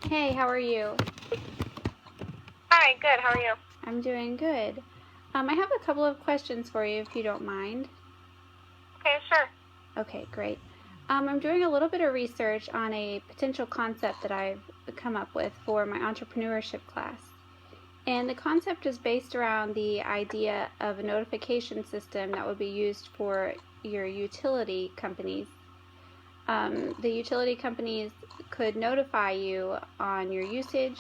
Hey, how are you? Hi, good. How are you? I'm doing good. I have a couple of questions for you if you don't mind. Okay, sure. Okay, great. I'm doing a little bit of research on a potential concept that I've come up with for my entrepreneurship class. And the concept is based around the idea of a notification system that would be used for your utility companies. The utility companies could notify you on your usage,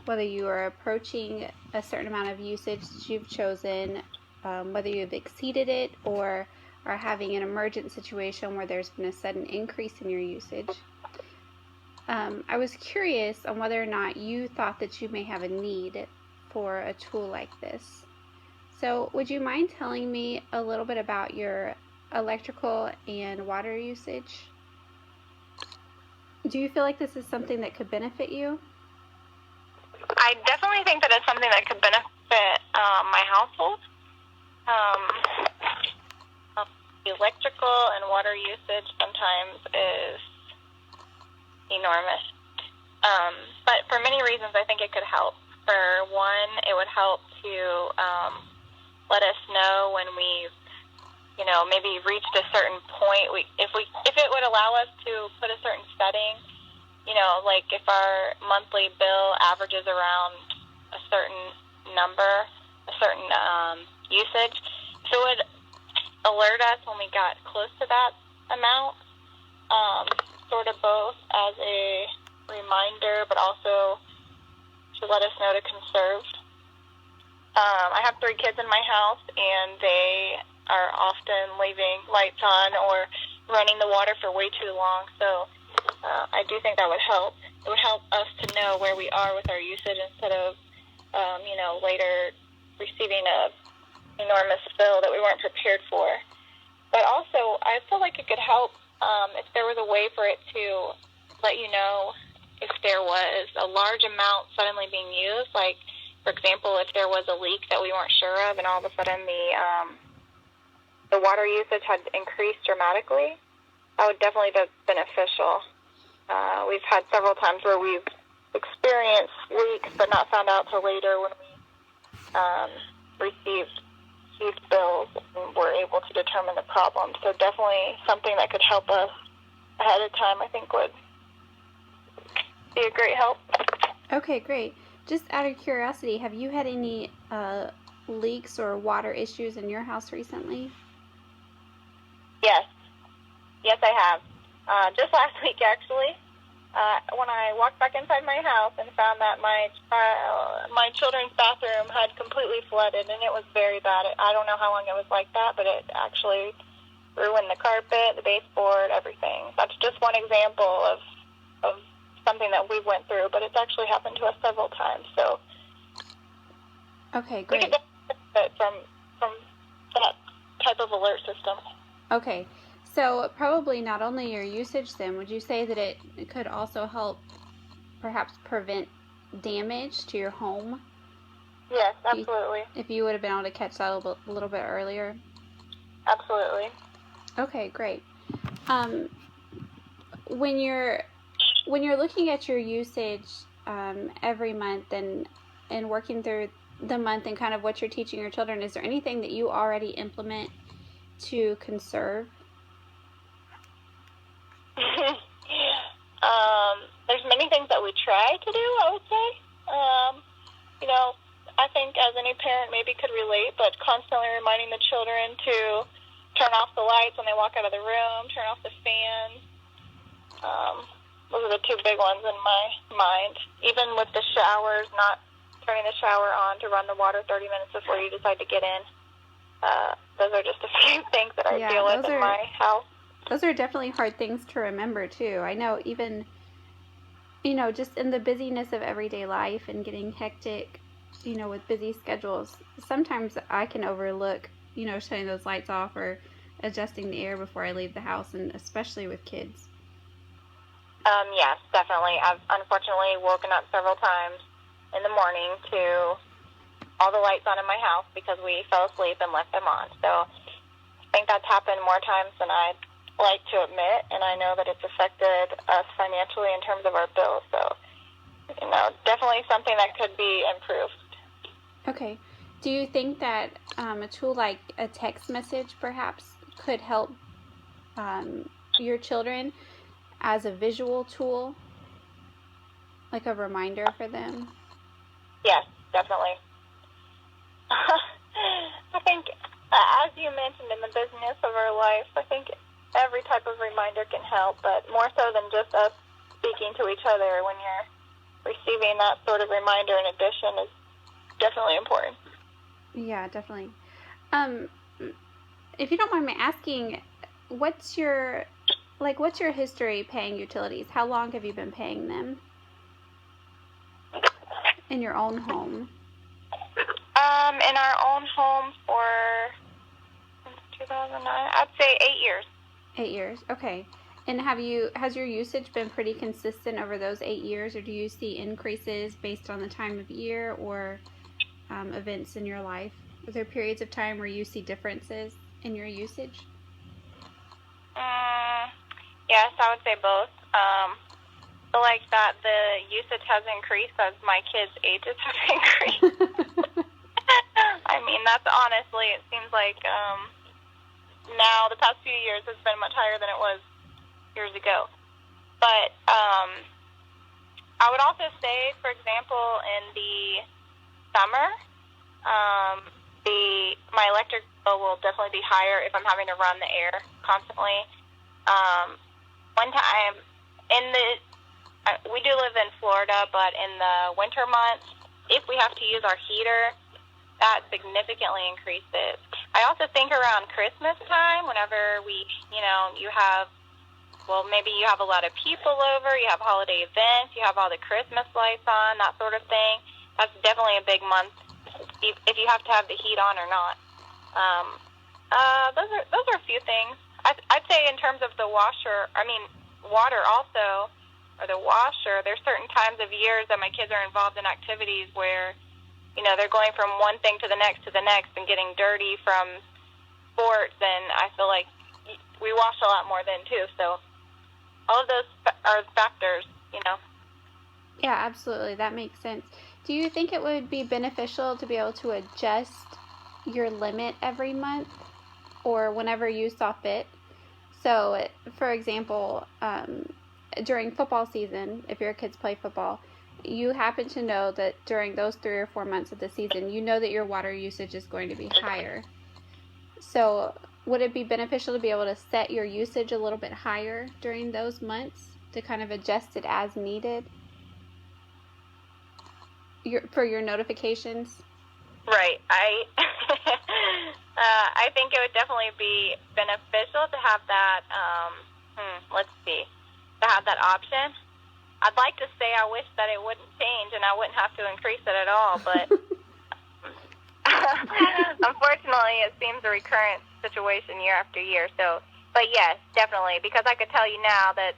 whether you are approaching a certain amount of usage that you've chosen, whether you've exceeded it, or are having an emergent situation where there's been a sudden increase in your usage. I was curious on whether or not you thought that you may have a need for a tool like this. So, would you mind telling me a little bit about your electrical and water usage? Do you feel like this is something that could benefit you? I definitely think that it's something that could benefit my household. Um, Electrical and water usage sometimes is enormous. But for many reasons, I think it could help. For one, it would help to let us know when we've, maybe reached a certain point. If it would allow us to put a certain setting, like if our monthly bill averages around a certain number, a certain usage, so it would alert us when we got close to that amount, sort of both as a reminder, but also to let us know to conserve. I have 3 kids in my house, and they are often leaving lights on or running the water for way too long, so I do think that would help. It would help us to know where we are with our usage instead of, later receiving a enormous bill that we weren't prepared for. But also, I feel like it could help if there was a way for it to let you know if there was a large amount suddenly being used. Like, for example, if there was a leak that we weren't sure of, and all of a sudden the water usage had increased dramatically, that would definitely be beneficial. We've had several times where we've experienced leaks but not found out till later when we received huge bills and were able to determine the problem. So definitely something that could help us ahead of time, I think, would be a great help. Okay, great. Just out of curiosity, have you had any leaks or water issues in your house recently? Yes, I have. Just last week, actually, when I walked back inside my house and found that my children's bathroom had completely flooded, and it was very bad. I don't know how long it was like that, but it actually ruined the carpet, the baseboard, everything. That's just one example of something that we went through, but it's actually happened to us several times. So Okay, we could great. benefit from that type of alert system. Okay, so probably not only your usage then, would you say that it could also help perhaps prevent damage to your home? Yes, absolutely. If you would have been able to catch that a little bit earlier? Absolutely. Okay, great. Um, when you're looking at your usage every month and working through the month and kind of what you're teaching your children, is there anything that you already implement to conserve? There's many things that we try to do, I would say. I think as any parent maybe could relate, but constantly reminding the children to turn off the lights when they walk out of the room, turn off the fan. Those are the 2 big ones in my mind. Even with the showers, not turning the shower on to run the water 30 minutes before you decide to get in. Those are just a few things that I deal with in my house. Those are definitely hard things to remember, too. I know even, just in the busyness of everyday life and getting hectic, with busy schedules, sometimes I can overlook, shutting those lights off or adjusting the air before I leave the house, and especially with kids. Yes, definitely. I've unfortunately woken up several times in the morning to all the lights on in my house because we fell asleep and left them on. So I think that's happened more times than I'd like to admit, and I know that it's affected us financially in terms of our bills. So definitely something that could be improved. Okay. Do you think that a tool like a text message perhaps could help your children as a visual tool, like a reminder for them? Yes, definitely. I think, as you mentioned, in the business of our life, I think every type of reminder can help, but more so than just us speaking to each other when you're receiving that sort of reminder in addition is definitely important. Yeah, definitely. If you don't mind me asking, what's your history paying utilities? How long have you been paying them in your own home? In our own home for 2009, I'd say 8 years. 8 years, okay. And has your usage been pretty consistent over those 8 years, or do you see increases based on the time of year or events in your life? Are there periods of time where you see differences in your usage? Yes, I would say both. So like that, the usage has increased as my kids' ages have increased. I mean, that's honestly, it seems like now the past few years has been much higher than it was years ago. But I would also say, for example, in the summer, my electric bill will definitely be higher if I'm having to run the air constantly. One time, we do live in Florida, but in the winter months, if we have to use our heater, that significantly increases. I also think around Christmas time, whenever maybe you have a lot of people over, you have holiday events, you have all the Christmas lights on, that sort of thing. That's definitely a big month if you have to have the heat on or not. Those are a few things. I'd say in terms of the water also, or the washer, there's certain times of years that my kids are involved in activities where, they're going from one thing to the next and getting dirty from sports, and I feel like we wash a lot more then too. So all of those are factors. Yeah, absolutely. That makes sense. Do you think it would be beneficial to be able to adjust your limit every month or whenever you saw fit? So, for example, during football season, if your kids play football, you happen to know that during those 3 or 4 months of the season, you know that your water usage is going to be higher. So, would it be beneficial to be able to set your usage a little bit higher during those months to kind of adjust it as needed for your notifications? Right. I think it would definitely be beneficial to have that. To have that option. I'd like to say I wish that it wouldn't change and I wouldn't have to increase it at all, but unfortunately, it seems a recurrent situation year after year. So, but yes, definitely, because I could tell you now that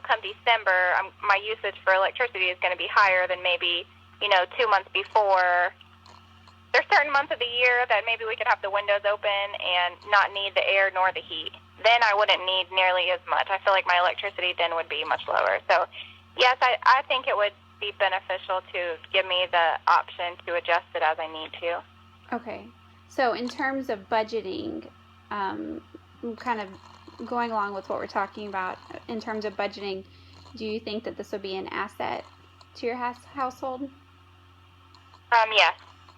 come December, my usage for electricity is going to be higher than maybe 2 months before. There's certain months of the year that maybe we could have the windows open and not need the air nor the heat. Then I wouldn't need nearly as much. I feel like my electricity then would be much lower. So, yes, I think it would be beneficial to give me the option to adjust it as I need to. Okay. So in terms of budgeting, kind of going along with what we're talking about, in terms of budgeting, do you think that this would be an asset to your household? Yes.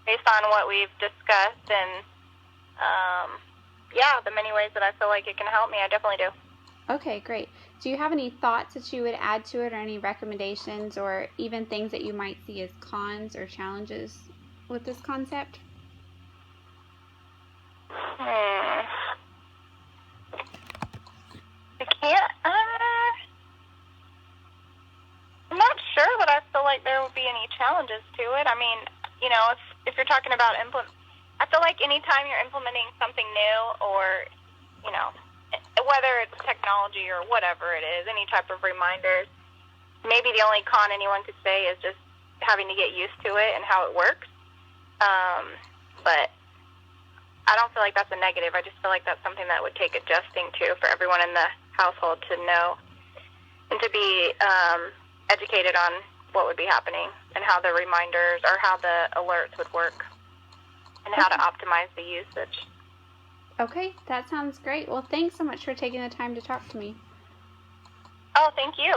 Based on what we've discussed and, the many ways that I feel like it can help me, I definitely do. Okay, great. Do you have any thoughts that you would add to it, or any recommendations, or even things that you might see as cons or challenges with this concept? I can't. I'm not sure that I feel like there will be any challenges to it. I mean, if you're talking about I feel like anytime you're implementing something new, or whether it's technology or whatever it is, any type of reminders, maybe the only con anyone could say is just having to get used to it and how it works. But I don't feel like that's a negative. I just feel like that's something that would take adjusting to for everyone in the household to know and to be educated on what would be happening and how the reminders or how the alerts would work and how to optimize the usage. Okay, that sounds great. Well, thanks so much for taking the time to talk to me. Oh, thank you.